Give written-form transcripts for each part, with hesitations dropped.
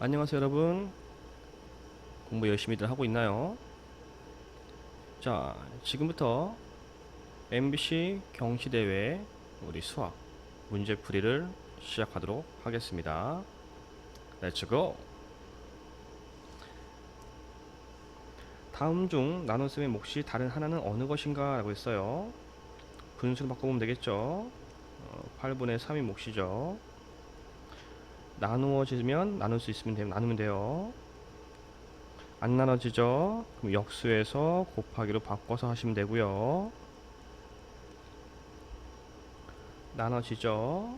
안녕하세요 여러분. 공부 열심히들 하고 있나요? 자, 지금부터 MBC 경시대회 우리 수학 문제풀이를 시작하도록 하겠습니다. 렛츠고! 다음 중 나눗셈의 몫이 다른 하나는 어느 것인가 라고 했어요. 분수로 바꿔보면 되겠죠. 8분의 3이 몫이죠. 나누어지면 나눌 수 있으면 나누면 돼요. 안 나눠지죠? 그럼 역수에서 곱하기로 바꿔서 하시면 되고요. 나눠지죠?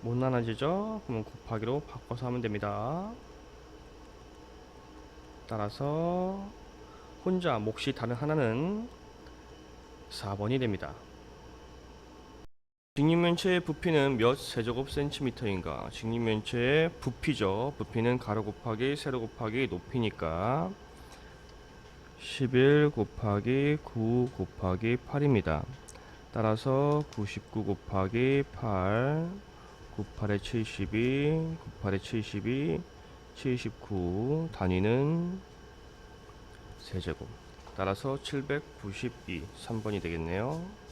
못 나눠지죠? 그러면 곱하기로 바꿔서 하면 됩니다. 따라서 혼자 몫이 다른 하나는 4번이 됩니다. 직립면체의 부피는 몇 세제곱 센티미터인가? 직립면체의 부피죠. 부피는 가로 곱하기 세로 곱하기 높이니까 11 곱하기 9 곱하기 8입니다. 따라서 99 곱하기 8 98에 72 98에 72 79 단위는 세제곱. 따라서 792 3번이 되겠네요.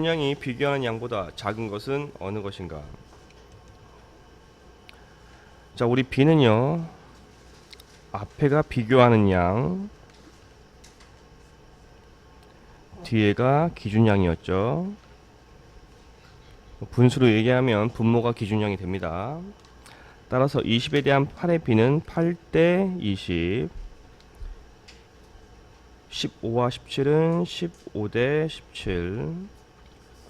양이 비교하는 양보다 작은 것은 어느 것인가? 자, 우리 B는요, 앞에가 비교하는 양, 뒤에가 기준양이었죠. 분수로 얘기하면 분모가 기준양이 됩니다. 따라서 20에 대한 8의 B는 8대 20, 15와 17은 15대 17,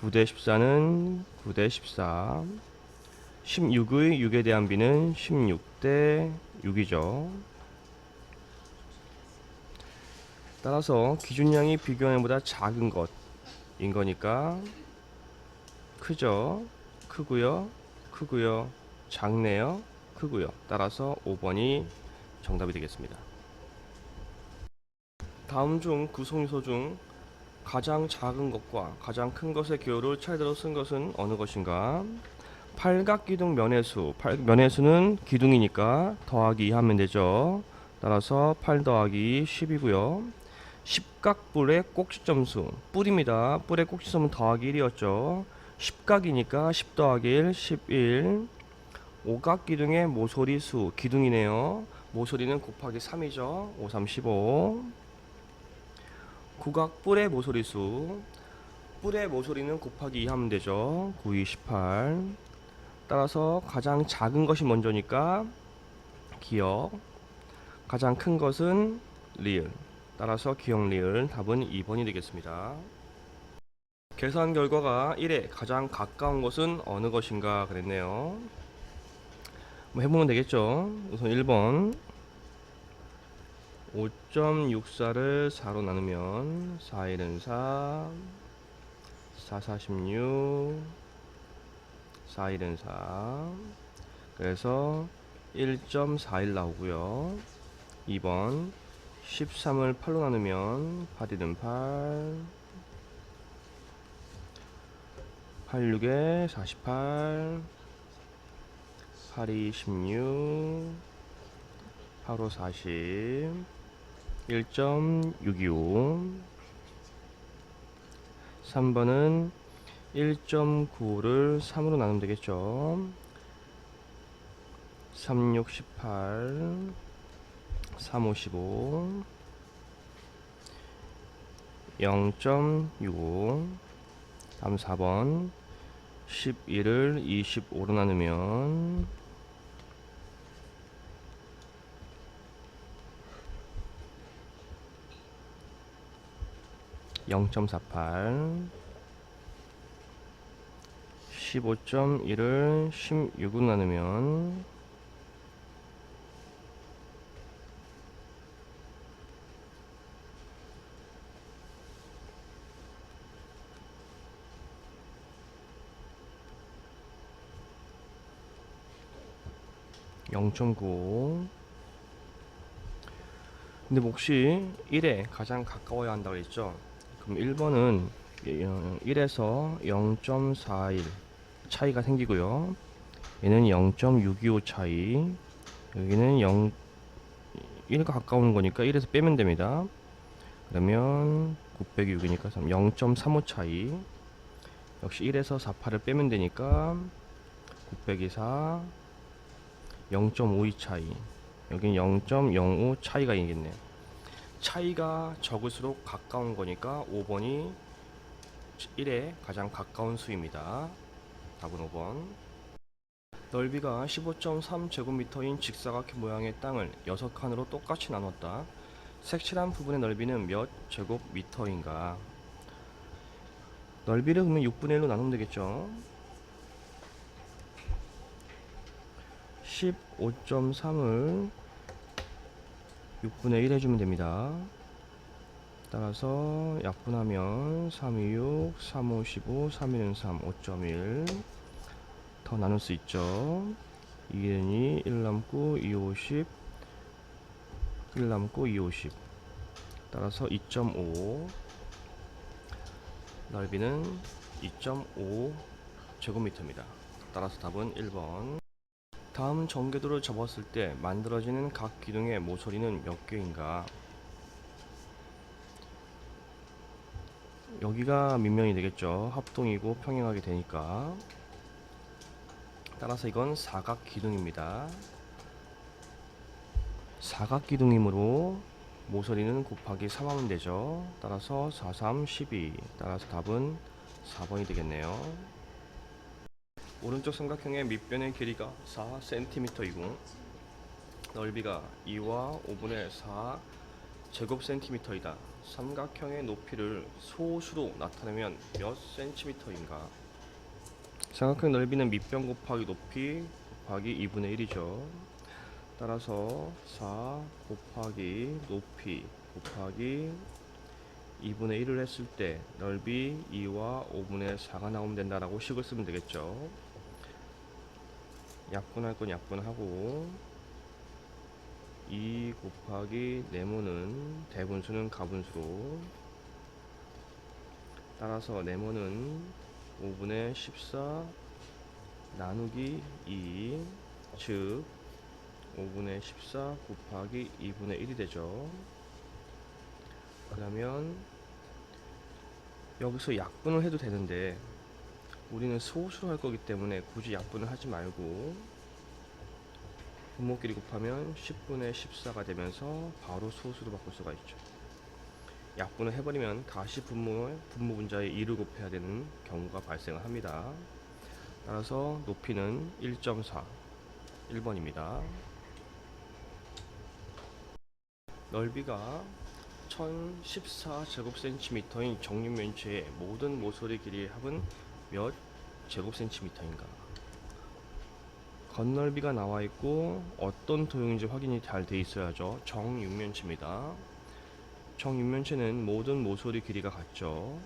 9대 14는 9대 14, 16의 6에 대한 B는 16대 6이죠. 따라서 기준량이 비교량보다 작은 것인 거니까 크죠? 크고요. 크고요. 작네요. 크고요. 따라서 5번이 정답이 되겠습니다. 다음 중 구성요소 중 가장 작은 것과 가장 큰 것의 기호를 차례대로 쓴 것은 어느 것인가? 팔각기둥 면회수. 면회수는 기둥이니까 더하기 2 하면 되죠. 따라서 8 더하기 10이고요. 십각뿔의 꼭지점수. 뿔입니다. 뿔의 꼭지점은 더하기 1이었죠. 십각이니까 10 더하기 1, 11. 오각기둥의 모서리수. 기둥이네요. 모서리는 곱하기 3이죠. 5, 3, 15. 구각뿔의 모서리수. 뿔의 모서리는 곱하기 2 하면 되죠. 9, 2, 18. 따라서 가장 작은 것이 먼저니까 기억, 가장 큰 것은 리을. 따라서 기억 리을. 답은 2번이 되겠습니다. 계산 결과가 1에 가장 가까운 것은 어느 것인가 그랬네요. 해보면 되겠죠. 우선 1번 5.64를 4로 나누면 4, 1은 4, 4, 46, 4, 1은 4. 그래서 1.41 나오고요. 2번 13을 8로 나누면 8, 1은 8, 8, 6에 48, 8, 2, 16, 8, 5, 40, 1.625. 3번은 1.9를 3으로 나누면 되겠죠. 3, 6, 18, 3, 5, 15, 0.65. 다음 4번 11을 25로 나누면 0.48. 15.1을 16으로 나누면 0.95. 근데 몫이 1에 가장 가까워야 한다고 했죠. 그럼 1번은 1에서 0.41 차이가 생기고요. 얘는 0.625 차이, 여기는 1과 가까운 거니까 1에서 빼면 됩니다. 그러면 9 빼기 6이니까 0.35 차이, 역시 1에서 48을 빼면 되니까 9 빼기 4, 0.52 차이, 여긴 0.05 차이가 있겠네요. 차이가 적을수록 가까운 거니까 5번이 1에 가장 가까운 수입니다. 답은 5번. 넓이가 15.3제곱미터인 직사각형 모양의 땅을 6칸으로 똑같이 나눴다. 색칠한 부분의 넓이는 몇 제곱미터인가? 넓이를 그러면 6분의 1로 나누면 되겠죠. 15.3을 6분의 1 해주면 됩니다. 따라서 약분하면 3, 2, 6, 3, 5, 15, 3, 1은 3, 5.1 더 나눌 수 있죠. 2는 2, 1 남고 2, 50, 1 남고 2, 50. 따라서 2.5, 넓이는 2.5 제곱미터입니다. 따라서 답은 1번. 다음 전개도를 접었을 때 만들어지는 각 기둥의 모서리는 몇 개인가? 여기가 밑면이 되겠죠. 합동이고 평행하게 되니까. 따라서 이건 사각 기둥입니다. 사각 기둥이므로 모서리는 곱하기 3 하면 되죠. 따라서 4, 3, 12. 따라서 답은 4번이 되겠네요. 오른쪽 삼각형의 밑변의 길이가 4cm이고 넓이가 2와 5분의 4 제곱센티미터이다. 삼각형의 높이를 소수로 나타내면 몇 센티미터인가? 삼각형 넓이는 밑변 곱하기 높이 곱하기 2분의 1이죠. 따라서 4 곱하기 높이 곱하기 2분의 1을 했을 때 넓이 2와 5분의 4가 나오면 된다라고 식을 쓰면 되겠죠. 약분할 건 약분하고 2 곱하기 네모는 대분수는 가분수로, 따라서 네모는 5분의 14 나누기 2, 즉 5분의 14 곱하기 2분의 1이 되죠. 그러면 여기서 약분을 해도 되는데 우리는 소수로 할 거기 때문에 굳이 약분을 하지 말고 분모끼리 곱하면 10분의 14가 되면서 바로 소수로 바꿀 수가 있죠. 약분을 해버리면 다시 분모 분자에 2를 곱해야 되는 경우가 발생을 합니다. 따라서 높이는 1.4, 1번입니다. 넓이가 1014제곱센티미터인 정육면체의 모든 모서리 길이의 합은 몇 제곱센티미터인가? 건널비가 나와 있고 어떤 도형인지 확인이 잘 돼 있어야죠. 정육면체입니다. 정육면체는 모든 모서리 길이가 같죠.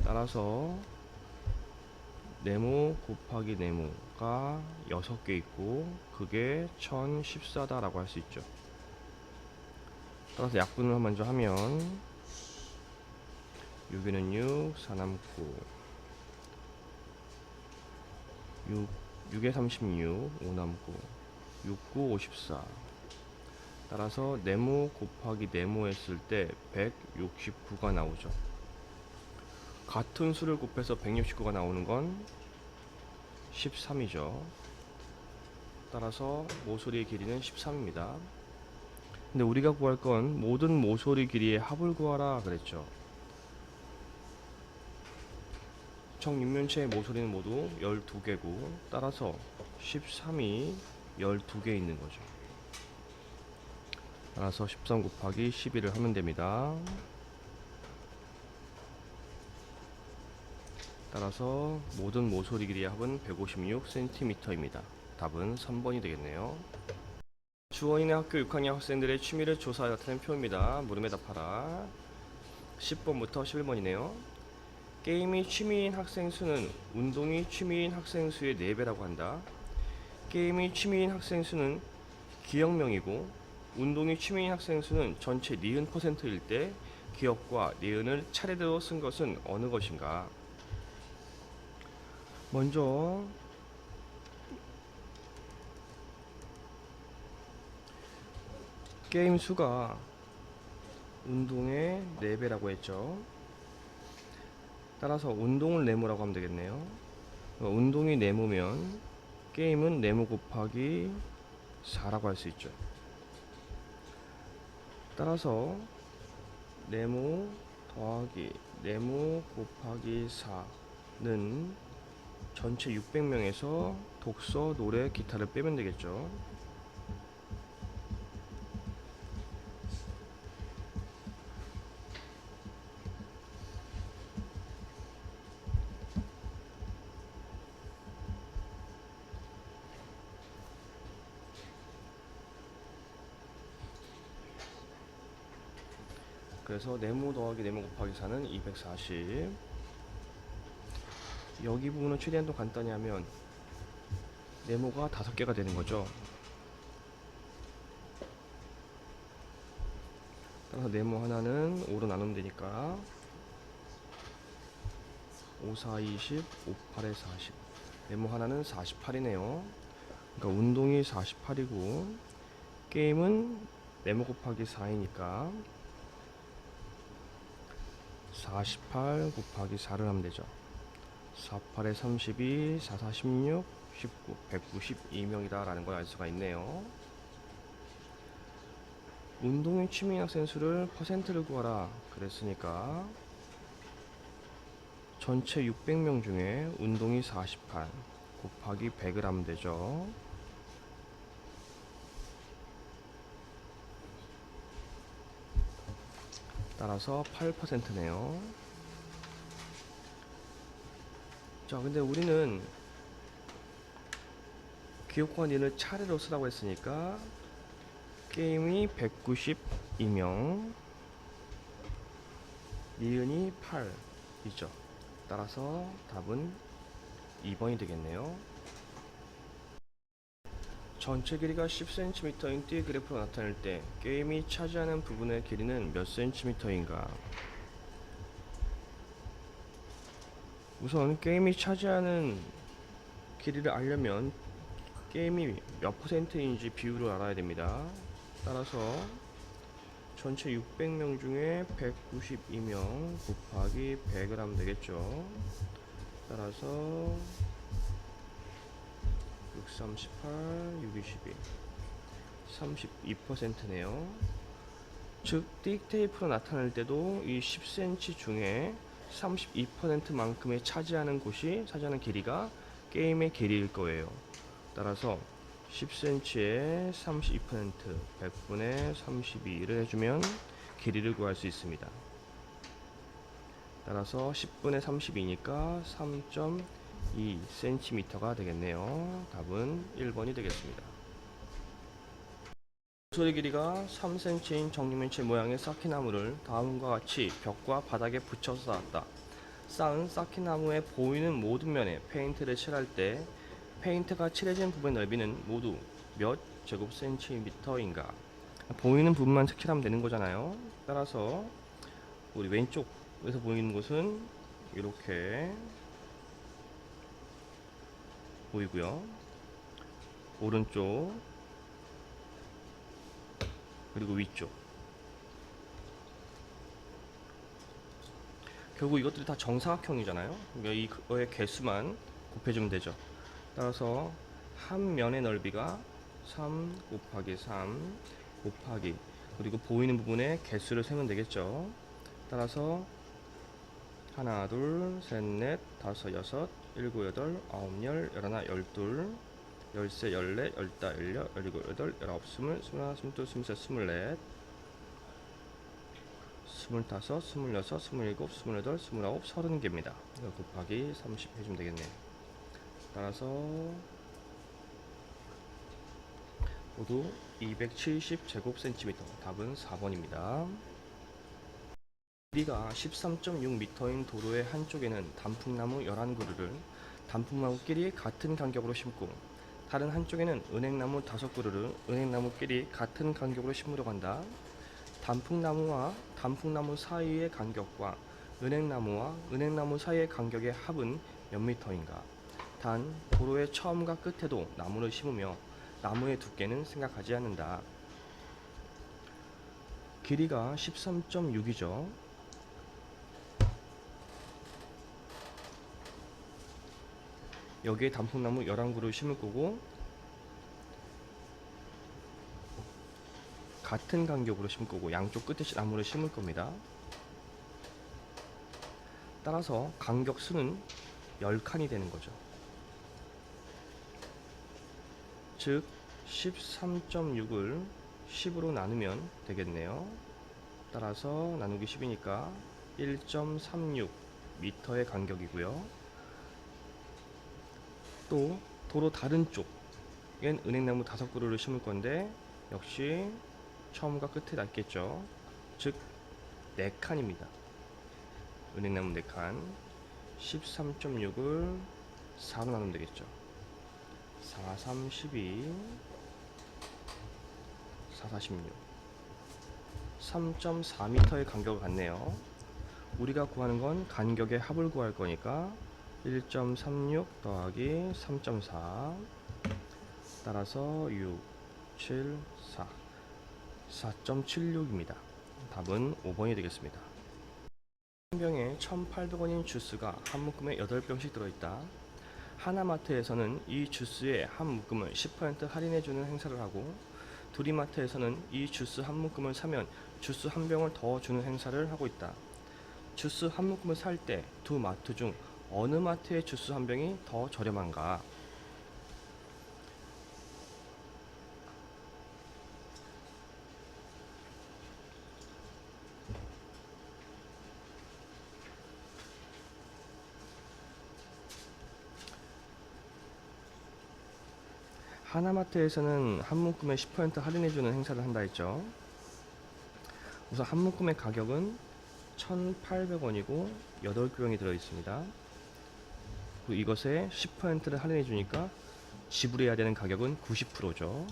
따라서 네모 곱하기 네모가 6개 있고 그게 1014다 라고 할 수 있죠. 따라서 약분을 먼저 하면 6에는 6, 4 남고 6에 36, 5 남고 6, 9, 54. 따라서 네모 곱하기 네모 했을 때 169가 나오죠. 같은 수를 곱해서 169가 나오는 건 13이죠. 따라서 모서리의 길이는 13입니다. 근데 우리가 구할 건 모든 모서리 길이의 합을 구하라 그랬죠. 정육면체의 모서리는 모두 12개고 따라서 13이 12개 있는 거죠. 따라서 13 곱하기 12를 하면 됩니다. 따라서 모든 모서리 길이의 합은 156cm입니다. 답은 3번이 되겠네요. 주어있는 학교 6학년 학생들의 취미를 조사해 나타낸 표입니다. 물음에 답하라. 10번부터 11번이네요. 게임이 취미인 학생 수는 운동이 취미인 학생 수의 4배라고 한다. 게임이 취미인 학생 수는 기억명이고 운동이 취미인 학생 수는 전체 니은 %일 때 기억과 니은을 차례대로 쓴 것은 어느 것인가? 먼저 게임 수가 운동의 4배라고 했죠. 따라서 운동을 네모라고 하면 되겠네요. 운동이 네모면 게임은 네모 곱하기 4라고 할 수 있죠. 따라서 네모 더하기 네모 곱하기 4는 전체 600명에서 독서, 노래, 기타를 빼면 되겠죠. 그래서 네모 더하기 네모 곱하기 4는 240. 여기 부분은 최대한 더 간단히 하면 네모가 5개가 되는 거죠. 따라서 네모 하나는 5로 나누면 되니까 5, 4, 20, 5, 8에 40. 네모 하나는 48이네요. 그러니까 운동이 48이고 게임은 네모 곱하기 4이니까 48 곱하기 4를 하면 되죠. 4, 8에 32, 4, 4, 16, 19, 192명이다 라는 걸 알 수가 있네요. 운동의 취미인 학생 수를 퍼센트를 구하라 그랬으니까 전체 600명 중에 운동이 48 곱하기 100을 하면 되죠. 따라서 8%네요. 자, 근데 우리는 기억과 니을 차례로 쓰라고 했으니까 게임이 192명, 니은이 8이죠. 따라서 답은 2번이 되겠네요. 전체 길이가 10cm인 띠 그래프로 나타낼 때 게임이 차지하는 부분의 길이는 몇 cm인가? 우선 게임이 차지하는 길이를 알려면 게임이 몇 퍼센트인지 비율을 알아야 됩니다. 따라서 전체 600명 중에 192명 곱하기 100을 하면 되겠죠. 따라서 6, 38, 6, 22 32%네요. 즉 띡테이프로 나타낼 때도 이 10cm 중에 32%만큼의 차지하는 길이가 게임의 길이일 거예요. 따라서 10cm에 32%, 100분의 32를 해주면 길이를 구할 수 있습니다. 따라서 10분의 32니까 3.2cm가 되겠네요. 답은 1번이 되겠습니다. 모서리 길이가 3cm인 정육면체 모양의 쌓기나무를 다음과 같이 벽과 바닥에 붙여서 쌓았다. 쌓은 쌓기나무의 보이는 모든 면에 페인트를 칠할 때 페인트가 칠해진 부분의 넓이는 모두 몇 제곱센티미터인가? 보이는 부분만 칠하면 되는 거잖아요. 따라서 우리 왼쪽에서 보이는 곳은 이렇게 보이고요. 오른쪽 그리고 위쪽. 결국 이것들이 다 정사각형이잖아요. 그러니까 이거의 개수만 곱해주면 되죠. 따라서 한 면의 넓이가 3 곱하기 3 곱하기 그리고 보이는 부분의 개수를 세면 되겠죠. 따라서 하나, 둘, 셋, 넷, 다섯, 여섯, 일곱, 여덟, 아홉, 열, 열하나, 열둘, 열세, 열넷, 열다, 열여, 열일곱, 여덟, 열아홉, 스물, 스물하나, 스물둘, 스물셋, 스물넷, 스물다섯, 스물여섯, 스물일곱, 스물여덟, 스물아홉, 30개입니다. 이거 곱하기 30 해주면 되겠네요. 따라서 모두 270제곱cm. 답은 4번입니다. 길이가 13.6m인 도로의 한쪽에는 단풍나무 11그루를 단풍나무끼리 같은 간격으로 심고 다른 한쪽에는 은행나무 5그루를 은행나무끼리 같은 간격으로 심으려고 한다. 단풍나무와 단풍나무 사이의 간격과 은행나무와 은행나무 사이의 간격의 합은 몇 미터인가? 단 도로의 처음과 끝에도 나무를 심으며 나무의 두께는 생각하지 않는다. 길이가 13.6이죠. 여기에 단풍나무 11그루를 심을 거고 같은 간격으로 심을 거고 양쪽 끝에 나무를 심을 겁니다. 따라서 간격 수는 10칸이 되는 거죠. 즉 13.6을 10으로 나누면 되겠네요. 따라서 나누기 10이니까 1.36 미터의 간격이고요. 또 도로 다른 쪽엔 은행나무 5그루를 심을 건데 역시 처음과 끝에 낫겠죠. 즉 4칸입니다. 은행나무 4칸 13.6을 4로 나누면 되겠죠. 4, 3, 12 4, 46 3.4m의 간격을 갖네요. 우리가 구하는 건 간격의 합을 구할 거니까 1.36 더하기 3.4 따라서 6, 7, 4 4.76입니다. 답은 5번이 되겠습니다. 한 병에 1,800원인 주스가 한 묶음에 8병씩 들어있다. 하나마트에서는 이 주스의 한 묶음을 10% 할인해주는 행사를 하고 두리마트에서는 이 주스 한 묶음을 사면 주스 한 병을 더 주는 행사를 하고 있다. 주스 한 묶음을 살 때 두 마트 중 어느 마트의 주스 한 병이 더 저렴한가? 하나마트에서는 한 묶음에 10% 할인해주는 행사를 한다 했죠. 우선 한 묶음의 가격은 1,800원이고 8병이 들어있습니다. 그리고 이것에 10%를 할인해주니까 지불해야 되는 가격은 90%죠.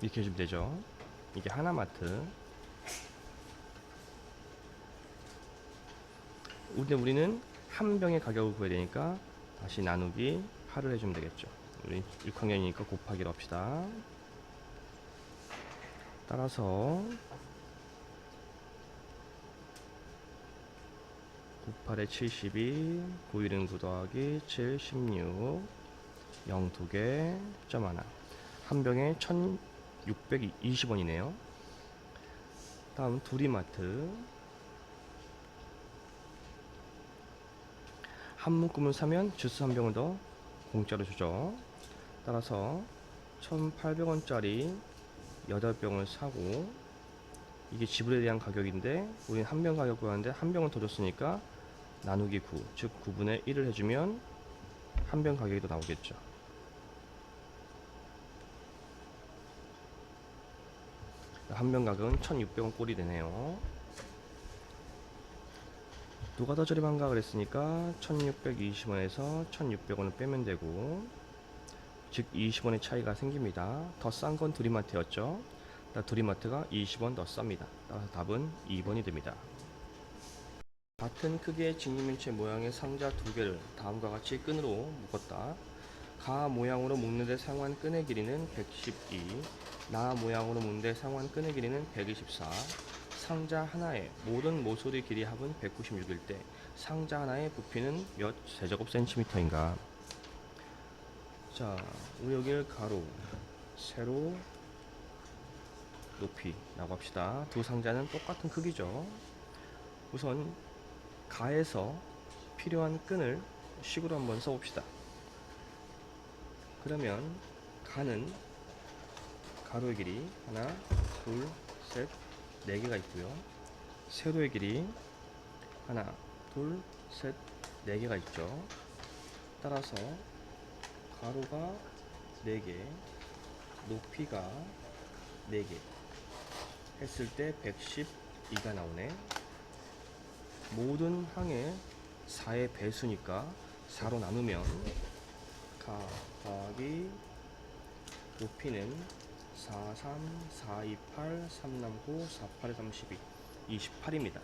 이렇게 해주면 되죠. 이게 하나마트. 근데 우리는 한 병의 가격을 구해야 되니까 다시 나누기 8을 해주면 되겠죠. 우리 6학년이니까 곱하기로 합시다. 따라서 98에 72, 9일은 9 더하기 7, 16, 0 2개, 점 하나. 한 병에 1,620원이네요. 다음 두리마트. 한 묶음을 사면 주스 한 병을 더 공짜로 주죠. 따라서 1,800원짜리 8병을 사고 이게 지불에 대한 가격인데 우리는 한 병 가격 구하는데 한 병을 더 줬으니까 나누기 9, 즉 9분의 1을 해주면 한 병 가격이 더 나오겠죠. 한 병 가격은 1,600원 꼴이 되네요. 누가 더 저렴한가 그랬으니까 1,620원에서 1,600원을 빼면 되고 즉 20원의 차이가 생깁니다. 더 싼 건 두리마트였죠. 두리마트가 20원 더 쌉니다. 따라서 답은 2번이 됩니다. 같은 크기의 직립일체 모양의 상자 2개를 다음과 같이 끈으로 묶었다. 가 모양으로 묶는 데 사용한 끈의 길이는 112, 나 모양으로 묶는 데 사용한 끈의 길이는 124. 상자 하나의 모든 모서리 길이 합은 196일 때 상자 하나의 부피는 몇 세제곱 센티미터인가? 자, 우리 여기를 가로, 세로, 높이라고 합시다. 두 상자는 똑같은 크기죠. 우선 가에서 필요한 끈을 식으로 한번 써봅시다. 그러면 가는 가로의 길이 하나, 둘, 셋, 4개가 있고요. 세로의 길이 하나, 둘, 셋, 4개가 있죠. 따라서 가로가 4개, 높이가 4개 했을 때 112가 나오네. 모든 항의 4의 배수니까 4로 나누면 가 더하기 높이는 4, 3, 4, 2, 8, 3 남고 4, 8에 32, 28입니다.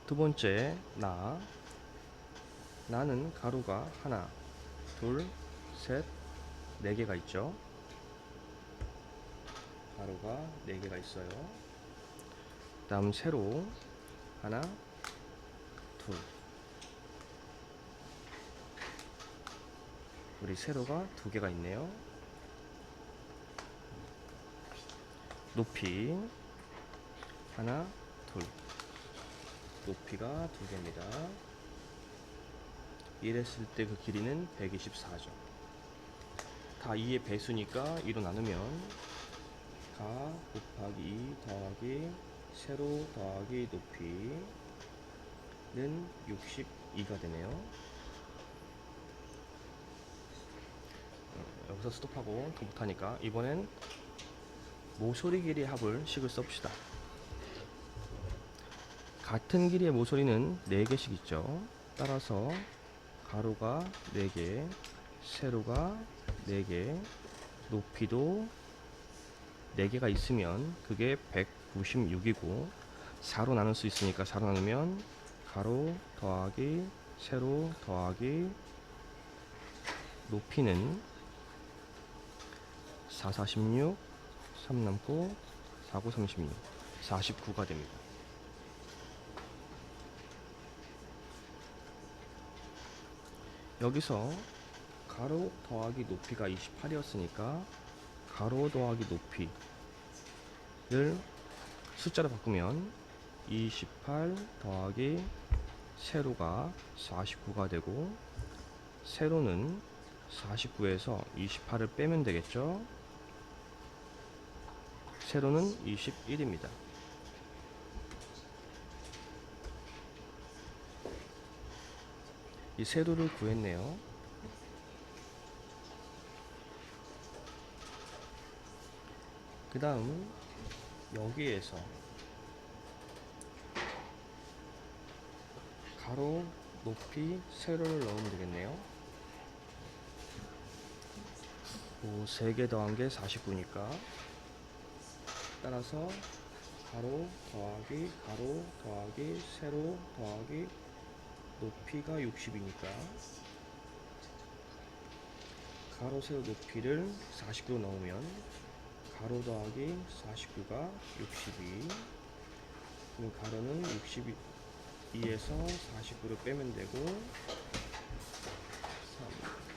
두 번째 나 나는 가로가 하나, 둘, 셋, 네 개가 있죠. 가로가 네 개가 있어요. 다음 세로 하나, 둘. 우리 세로가 두 개가 있네요. 높이 하나, 둘. 높이가 두 개입니다. 이랬을 때 그 길이는 124죠. 다 2의 배수니까 2로 나누면 가 곱하기 2 더하기 세로 더하기 높이는 62가 되네요. 여기서 스톱하고 더 못하니까 이번엔 모서리 길이의 합을 식을 써봅시다. 같은 길이의 모서리는 4개씩 있죠. 따라서 가로가 4개, 세로가 4개, 높이도 4개가 있으면 그게 196이고 4로 나눌 수 있으니까 4로 나누면 가로 더하기 세로 더하기 높이는 4, 46, 3 남고 4, 9, 36, 49가 됩니다. 여기서 가로 더하기 높이가 28이었으니까 가로 더하기 높이를 숫자로 바꾸면 28 더하기 세로가 49가 되고 세로는 49에서 28을 빼면 되겠죠. 세로는 21입니다. 이 세로를 구했네요. 그 다음 여기에서 가로 높이 세로를 넣으면 되겠네요. 3개 더한 게 49니까 따라서 가로 더하기 세로 더하기 높이가 60이니까 가로 세로 높이를 49로 넣으면 가로 더하기 49가 62. 그럼 가로는 62에서 49를 빼면 되고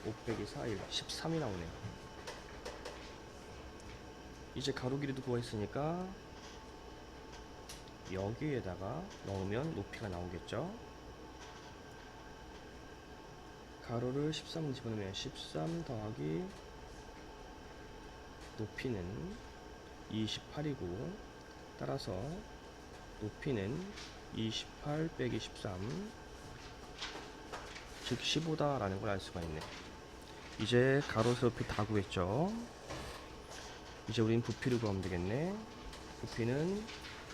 5 빼기 4, 1, 13이 나오네요. 이제 가로 길이도 구했으니까 여기에다가 넣으면 높이가 나오겠죠. 가로를 13을 집어넣으면 13 더하기 높이는 28이고 따라서 높이는 28 빼기 13 즉 15다 라는 걸 알 수가 있네. 이제 가로 세로 높이 다 구했죠. 이제 우린 부피를 구하면 되겠네. 부피는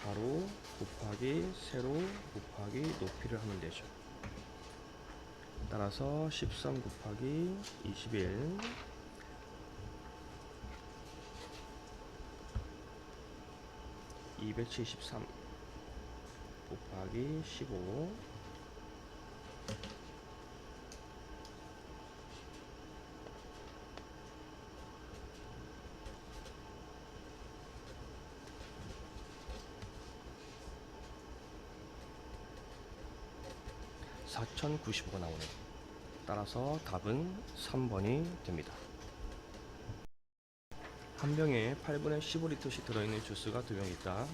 가로 곱하기 세로 곱하기 높이를 하면 되죠. 따라서 13 곱하기 21 273 곱하기 15 4095가 나오네요. 따라서 답은 3번이 됩니다. 한 병에 8분의 15리터씩 들어있는 주스가 2병 있다.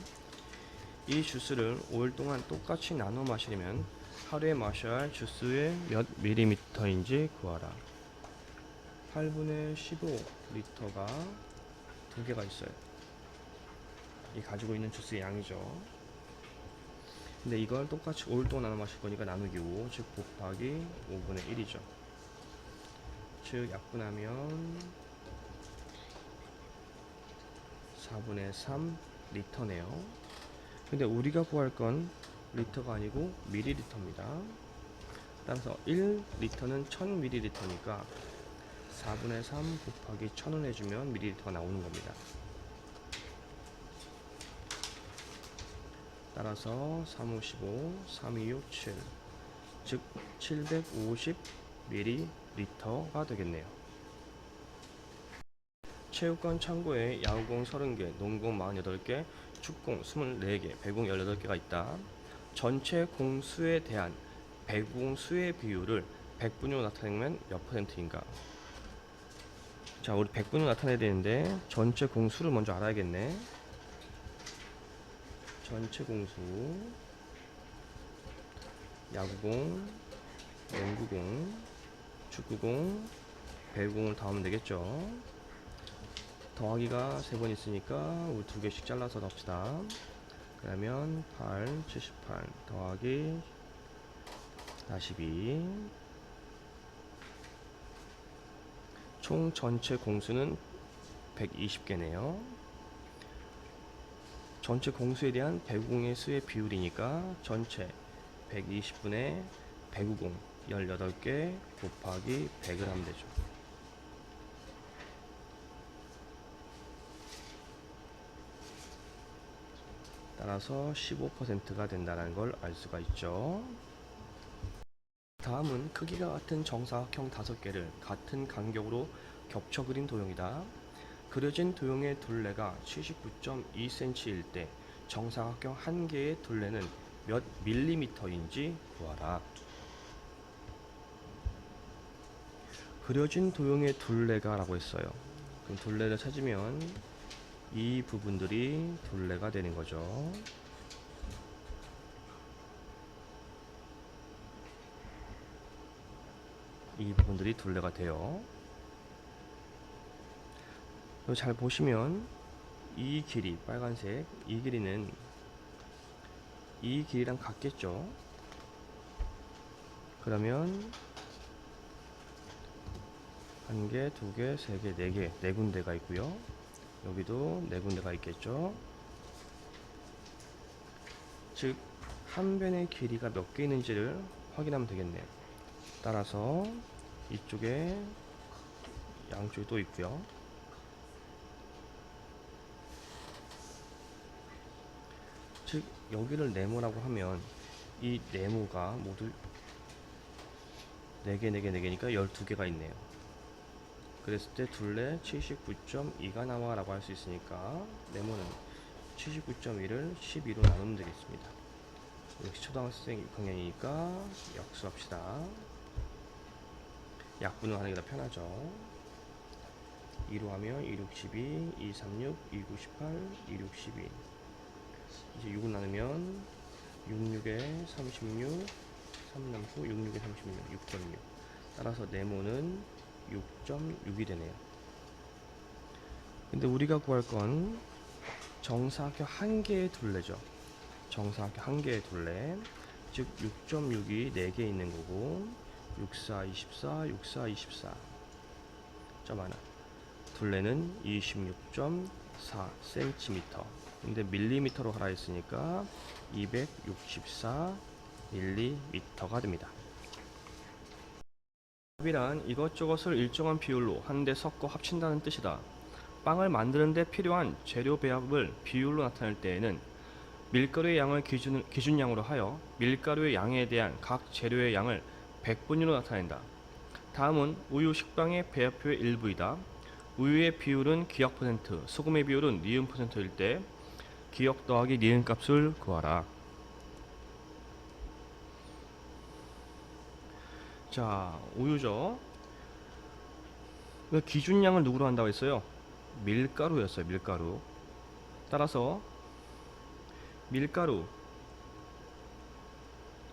이 주스를 5일 동안 똑같이 나눠 마시려면 하루에 마셔야 할 주스의 몇 밀리미터인지 구하라. 8분의 15리터가 2개가 있어요. 이 가지고 있는 주스의 양이죠. 근데 이걸 똑같이 5일 동안 나눠 마실 거니까 나누기 5, 즉 곱하기 5분의 1이죠. 즉 약분하면 4분의 3 리터네요. 근데 우리가 구할 건 리터가 아니고 밀리리터입니다. 따라서 1리터는 1000ml니까 4분의 3 곱하기 1000을 해주면 밀리리터가 나오는 겁니다. 따라서 3, 5, 15, 3, 2, 6, 7 즉 750ml가 되겠네요. 체육관 창고에 야구공 30개, 농구공 48개, 축구공 24개, 배구공 18개가 있다. 전체 공수에 대한 배구공 수의 비율을 100분위로 나타내면 몇 %인가? 자, 우리 100분위로 나타내야 되는데 전체 공수를 먼저 알아야겠네. 전체 공수, 야구공, 농구공, 축구공, 배구공을 다 하면 되겠죠. 더하기가 3번 있으니까 우리 2개씩 잘라서 넣읍시다. 그러면 8, 78 더하기 42. 총 전체 공수는 120개네요. 전체 공수에 대한 배구공의 수의 비율이니까 전체 120분의 배구공 18개 곱하기 100을 하면 되죠. 따라서 15%가 된다는 걸 알 수가 있죠. 다음은 크기가 같은 정사각형 5개를 같은 간격으로 겹쳐 그린 도형이다. 그려진 도형의 둘레가 79.2cm일 때 정사각형 한 개의 둘레는 몇 밀리미터인지 구하라. 그려진 도형의 둘레가 라고 했어요. 그럼 둘레를 찾으면 이 부분들이 둘레가 되는 거죠. 이 부분들이 둘레가 돼요. 잘 보시면 이 길이 빨간색, 이 길이는 이 길이랑 같겠죠. 그러면 1개, 2개, 3개, 4개, 4군데가 있고요. 여기도 4군데가 있겠죠. 즉, 한 변의 길이가 몇 개 있는지를 확인하면 되겠네요. 따라서 이쪽에 양쪽에 또 있고요. 즉, 여기를 네모라고 하면 이 네모가 모두 4개, 4개, 4개니까 12개가 있네요. 그랬을 때 둘레 79.2가 나와 라고 할 수 있으니까 네모는 79.2를 12로 나누면 되겠습니다. 역시 초등학생 6학년이니까 약수합시다. 약분을 하는 게 더 편하죠. 2로 하면 2, 6, 12, 2, 3, 6, 2, 9, 18, 2, 6, 12. 이제 6을 나누면 6, 6에 36, 3 남고 6, 6에 36, 6.6. 따라서 네모는 6.6이 되네요. 근데 우리가 구할 건 정사각형 한 개의 둘레죠. 정사각형 한 개의 둘레. 즉 6.6이 4개 있는 거고 6, 4, 24, 6, 4, 24. 점 하나. 둘레는 26.4cm. 근데 밀리미터로 하라 했으니까 264ml가 됩니다. 합이란 이것저것을 일정한 비율로 한데 섞어 합친다는 뜻이다. 빵을 만드는 데 필요한 재료 배합을 비율로 나타낼 때에는 밀가루의 양을 기준량으로 하여 밀가루의 양에 대한 각 재료의 양을 100분위로 나타낸다. 다음은 우유 식빵의 배합표의 일부이다. 우유의 비율은 기억 %, 소금의 비율은 니은 %일 때 기억 더하기 니은 값을 구하라. 자, 우유죠. 기준량을 누구로 한다고 했어요? 밀가루였어요. 밀가루. 따라서 밀가루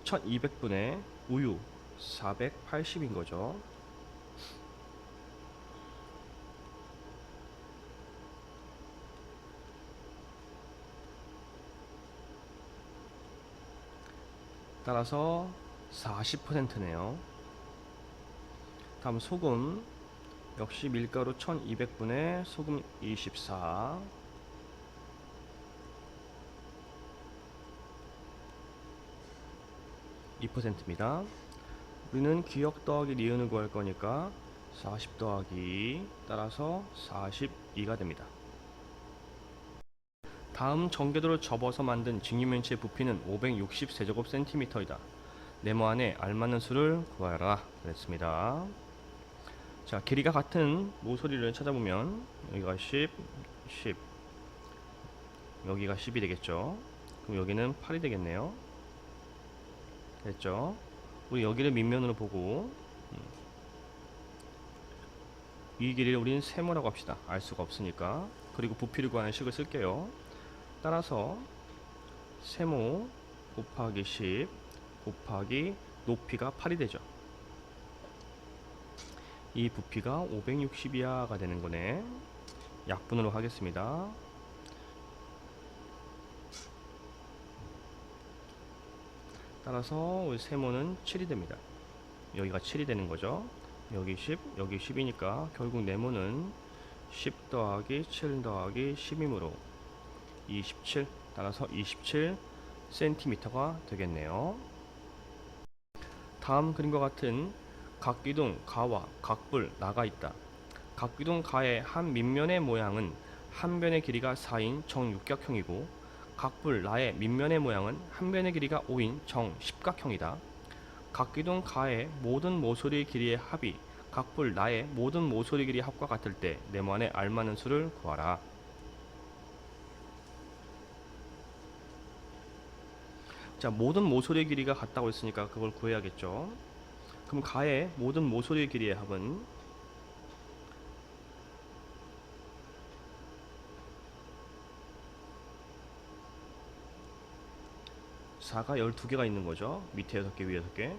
1200분의 우유 480인 거죠. 따라서 40%네요. 다음 소금 역시 밀가루 1200분의 소금 24 2%입니다. 우리는 기억 더하기 니은을 구할 거니까 40 더하기 따라서 42가 됩니다. 다음 전개도를 접어서 만든 직육면체의 부피는 560세제곱cm이다. 네모 안에 알맞는 수를 구하라 그랬습니다. 자, 길이가 같은 모서리를 찾아보면 여기가 10, 10, 여기가 10이 되겠죠. 그럼 여기는 8이 되겠네요. 됐죠? 우리 여기를 밑면으로 보고 이 길이를 우리는 세모라고 합시다. 알 수가 없으니까. 그리고 부피를 구하는 식을 쓸게요. 따라서 세모 곱하기 10 곱하기 높이가 8이 되죠. 이 부피가 560이야가 되는 거네. 약분으로 하겠습니다. 따라서 우리 세모는 7이 됩니다. 여기가 7이 되는 거죠. 여기 10, 여기 10이니까 결국 네모는 10 더하기 7 더하기 10이므로 27, 따라서 27cm가 되겠네요. 다음 그림과 같은 각기둥 가와 각불 나가 있다. 각기둥 가의 한 밑면의 모양은 한 변의 길이가 4인 정육각형이고 각불 나의 밑면의 모양은 한 변의 길이가 5인 정십각형이다. 각기둥 가의 모든 모서리 길이의 합이 각불 나의 모든 모서리 길이의 합과 같을 때 네모 안에 알맞는 수를 구하라. 자, 모든 모서리 길이가 같다고 했으니까 그걸 구해야겠죠. 그럼 가의 모든 모서리 길이의 합은 4가 12개가 있는 거죠. 밑에 6개, 위에 6개.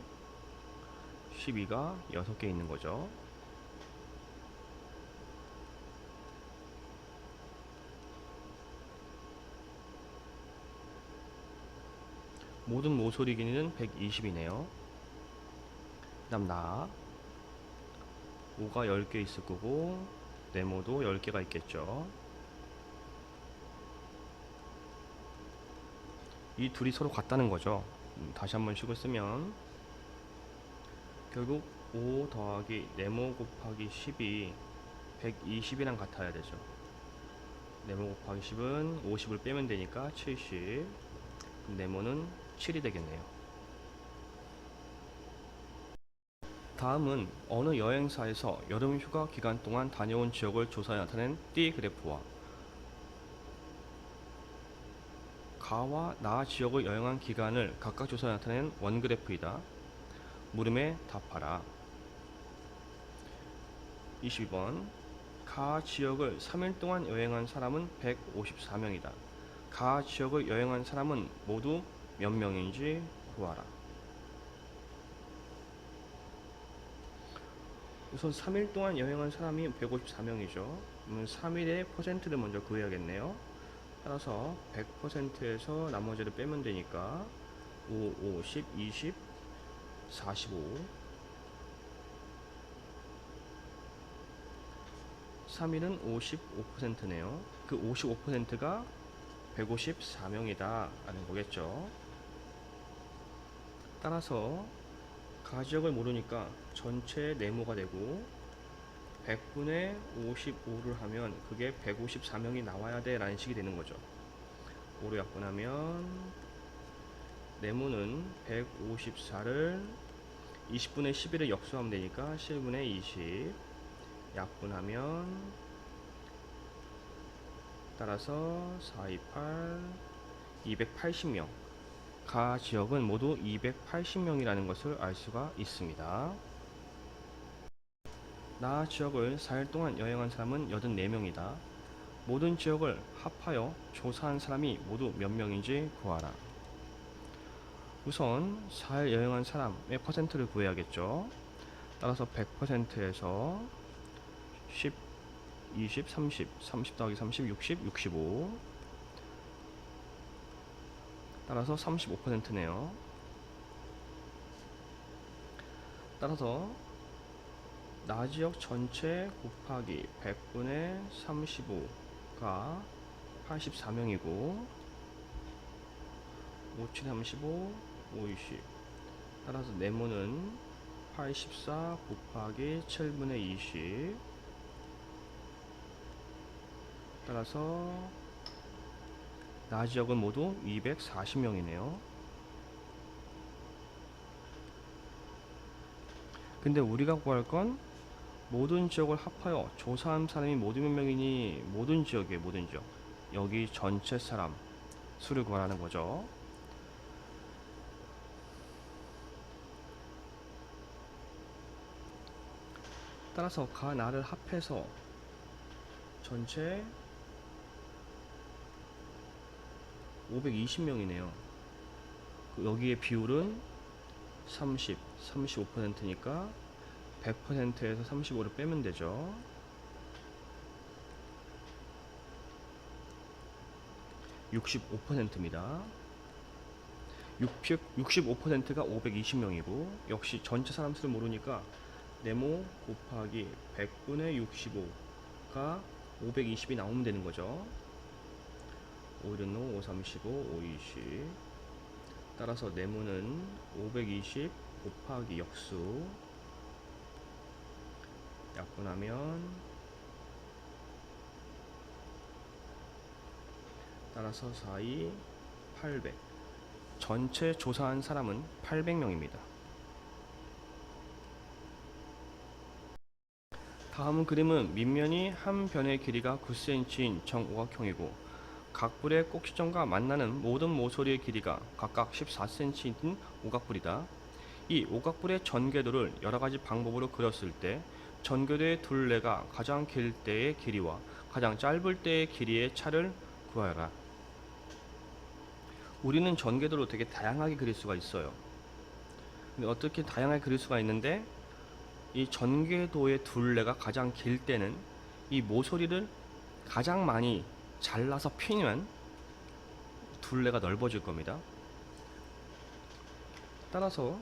12가 6개 있는 거죠. 모든 모서리 길이는 120이네요. 그 다음 나 5가 10개 있을 거고 네모도 10개가 있겠죠. 이 둘이 서로 같다는 거죠. 다시 한번 식을 쓰면 결국 5 더하기 네모 곱하기 10이 120이랑 같아야 되죠. 네모 곱하기 10은 50을 빼면 되니까 70. 네모는 7이 되겠네요. 다음은 어느 여행사에서 여름 휴가 기간 동안 다녀온 지역을 조사해 나타낸 띠 그래프와 가와 나 지역을 여행한 기간을 각각 조사해 나타낸 원 그래프이다. 물음에 답하라. 22번 가 지역을 3일 동안 여행한 사람은 154명이다. 가 지역을 여행한 사람은 모두 몇 명인지 구하라. 우선 3일 동안 여행한 사람이 154명이죠. 3일의 퍼센트를 먼저 구해야겠네요. 따라서 100%에서 나머지를 빼면 되니까 5, 50, 20, 45 3일은 55%네요. 그 55%가 154명이다 라는 거겠죠. 따라서 가지역을 모르니까 전체 네모가 되고 100분의 55를 하면 그게 154명이 나와야 돼 라는 식이 되는 거죠. 5로 약분하면 네모는 154를 20분의 11을 역수하면 되니까 7분의 20 약분하면 따라서 428 280명 가 지역은 모두 280명이라는 것을 알 수가 있습니다. 나 지역을 4일 동안 여행한 사람은 84명이다. 모든 지역을 합하여 조사한 사람이 모두 몇 명인지 구하라. 우선 4일 여행한 사람의 퍼센트를 구해야겠죠. 따라서 100%에서 10, 20, 30, 30 더하기 30, 60, 65 따라서 35%네요. 따라서 나 지역 전체 곱하기 100분의 35가 84명이고 57, 35, 520 따라서 네모는 84 곱하기 7분의 20 따라서 나 지역은 모두 240명이네요. 근데 우리가 구할 건 모든 지역을 합하여 조사한 사람이 모든 몇 명이니 모든 지역이에요. 모든 지역. 여기 전체 사람 수를 구하라는 거죠. 따라서 가 나를 합해서 전체 520명이네요. 여기에 비율은 30, 35%니까 100%에서 35를 빼면 되죠. 65%입니다. 65%가 520명이고 역시 전체 사람 수를 모르니까 네모 곱하기 100분의 65가 520이 나오면 되는 거죠. 5 1 5, 5 3 15, 5 20. 따라서 네모는 520 곱하기 역수 약분하면 따라서 4, 2, 800. 전체 조사한 사람은 800명입니다. 다음 그림은 밑면이 한 변의 길이가 9cm인 정오각형이고 각불의 꼭지점과 만나는 모든 모서리의 길이가 각각 14cm인 오각불이다. 이 오각불의 전궤도를 여러가지 방법으로 그렸을 때 전궤도의 둘레가 가장 길 때의 길이와 가장 짧을 때의 길이의 차를 구하여라. 우리는 전궤도로 되게 다양하게 그릴 수가 있어요. 근데 어떻게 다양하게 그릴 수가 있는데 이 전궤도의 둘레가 가장 길 때는 이 모서리를 가장 많이 잘라서 피면 둘레가 넓어질 겁니다. 따라서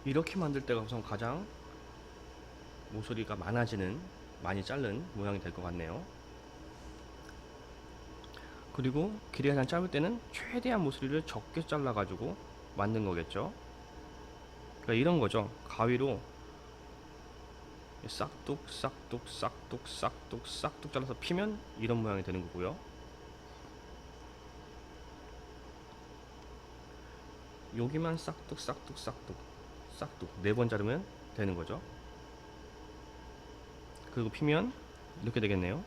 이렇게 만들 때가 우선 가장 모서리가 많아지는, 많이 자른 모양이 될 것 같네요. 그리고 길이가 가장 짧을 때는 최대한 모서리를 적게 잘라 가지고 만든 거겠죠. 그러니까 이런 거죠. 가위로 싹둑 싹둑 싹둑 싹둑 싹둑 잘라서 피면 이런 모양이 되는 거고요. 여기만 싹둑 싹둑 싹둑 싹둑 4번 자르면 되는 거죠. 그리고 피면 이렇게 되겠네요.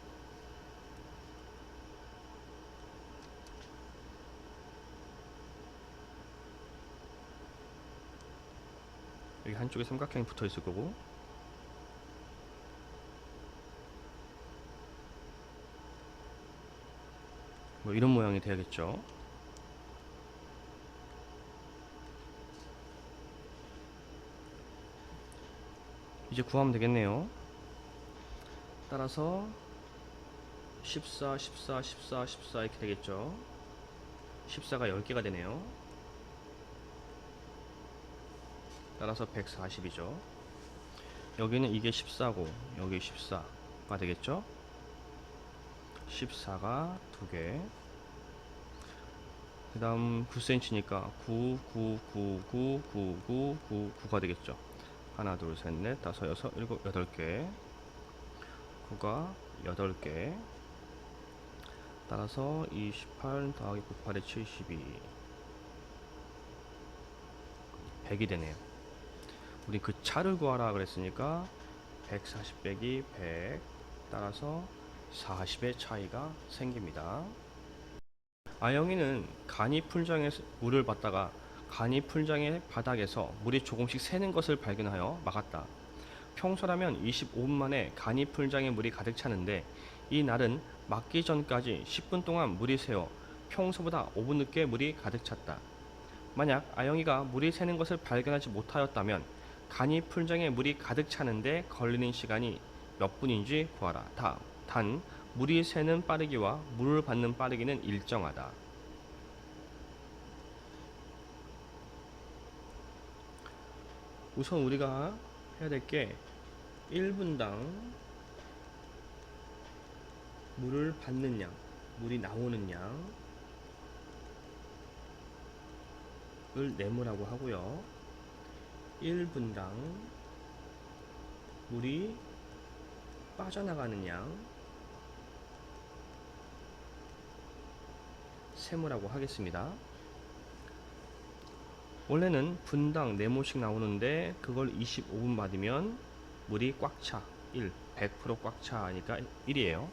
여기 한쪽에 삼각형이 붙어 있을 거고, 뭐 이런 모양이 돼야겠죠. 이제 구하면 되겠네요. 따라서 14, 14, 14, 14 이렇게 되겠죠. 14가 10개가 되네요. 따라서 140이죠. 여기는 이게 14고 여기 14가 되겠죠. 14가 2개. 그 다음 9cm니까 9, 9, 9, 9, 9, 9, 9, 9가 되겠죠. 하나, 둘, 셋, 넷, 다섯, 여섯, 일곱, 8개. 9가 8개. 따라서 28 더하기 98에 72. 100이 되네요. 우리 그 차를 구하라 그랬으니까 140 빼기 100. 따라서 40의 차이가 생깁니다. 아영이는 간이 풀장에서 물을 받다가 간이 풀장의 바닥에서 물이 조금씩 새는 것을 발견하여 막았다. 평소라면 25분 만에 간이 풀장에 물이 가득 차는데 이 날은 막기 전까지 10분 동안 물이 새어 평소보다 5분 늦게 물이 가득 찼다. 만약 아영이가 물이 새는 것을 발견하지 못하였다면 간이 풀장에 물이 가득 차는데 걸리는 시간이 몇 분인지 구하라. 단 물이 새는 빠르기와 물을 받는 빠르기는 일정하다. 우선 우리가 해야 될 게 1분당 물을 받는 양, 물이 나오는 양을 네모라고 하고요. 1분당 물이 빠져나가는 양, 세모라고 하겠습니다. 원래는 분당 네모씩 나오는데 그걸 25분 받으면 물이 꽉 차. 100% 꽉 차니까 1이에요.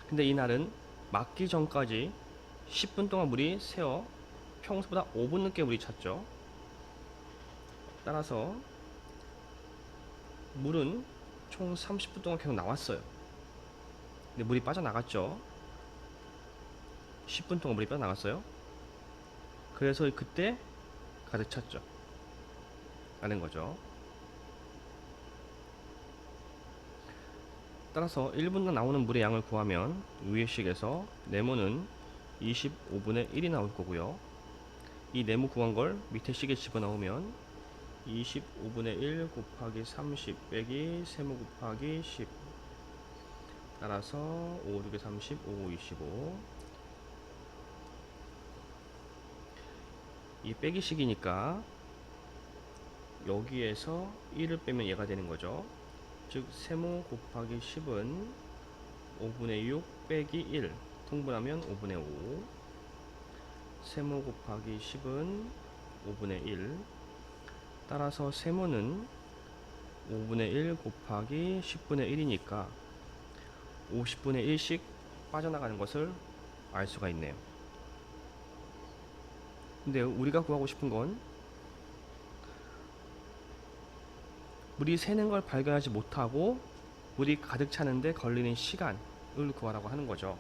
근데 이날은 막기 전까지 10분 동안 물이 새어 평소보다 5분 늦게 물이 찼죠. 따라서 물은 총 30분 동안 계속 나왔어요. 근데 물이 빠져나갔죠. 10분 동안 물이 빠져나갔어요. 그래서 그때 가득 찼죠. 라는 거죠. 따라서 1분당 나오는 물의 양을 구하면 위의 식에서 네모는 25분의 1이 나올 거고요. 이 네모 구한 걸 밑에 식에 집어넣으면 25분의 1 곱하기 30 빼기 세모 곱하기 10. 따라서 5, 6에 30, 5, 25. 이 빼기식이니까 여기에서 1을 빼면 얘가 되는 거죠. 즉 세모 곱하기 10은 5분의 6 빼기 1 통분하면 5분의 5. 세모 곱하기 10은 5분의 1. 따라서 세모는 5분의 1 곱하기 10분의 1이니까 50분의 1씩 빠져나가는 것을 알 수가 있네요. 근데 우리가 구하고 싶은 건 물이 새는 걸 발견하지 못하고 물이 가득 차는데 걸리는 시간을 구하라고 하는 거죠.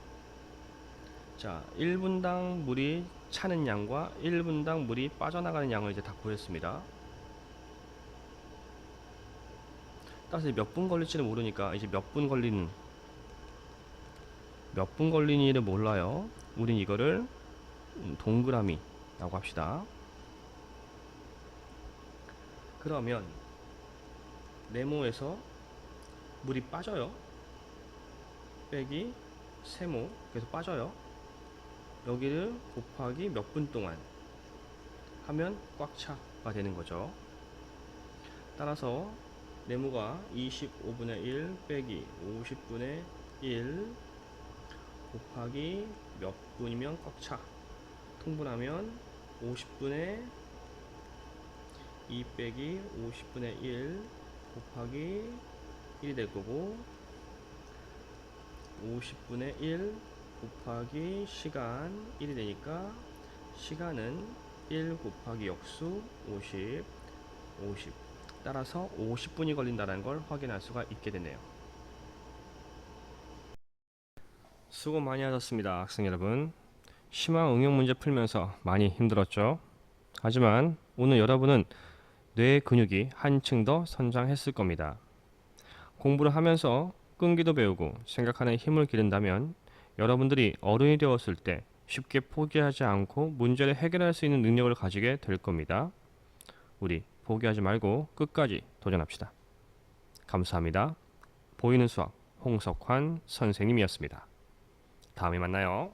자, 1분당 물이 차는 양과 1분당 물이 빠져나가는 양을 이제 다 구했습니다. 따라서 몇 분 걸릴지는 모르니까 이제 몇 분 걸리니를 몰라요. 우린 이거를 동그라미라고 합시다. 그러면 네모에서 물이 빠져요. 빼기 세모, 그래서 빠져요. 여기를 곱하기 몇 분 동안 하면 꽉 차가 되는 거죠. 따라서 네모가 25분의 1 빼기 50분의 1 곱하기 몇 분이면 꽉 차. 통분하면 50분의 2 빼기 50분의 1 곱하기 1이 될 거고 50분의 1 곱하기 시간 1이 되니까 시간은 1 곱하기 역수 50 따라서 50분이 걸린다는 걸 확인할 수가 있게 되네요. 수고 많이 하셨습니다, 학생 여러분. 심화 응용 문제 풀면서 많이 힘들었죠? 하지만 오늘 여러분은 뇌 근육이 한층 더 선장했을 겁니다. 공부를 하면서 끈기도 배우고 생각하는 힘을 기른다면 여러분들이 어른이 되었을 때 쉽게 포기하지 않고 문제를 해결할 수 있는 능력을 가지게 될 겁니다. 우리 포기하지 말고 끝까지 도전합시다. 감사합니다. 보이는 수학 홍석환 선생님이었습니다. 다음에 만나요.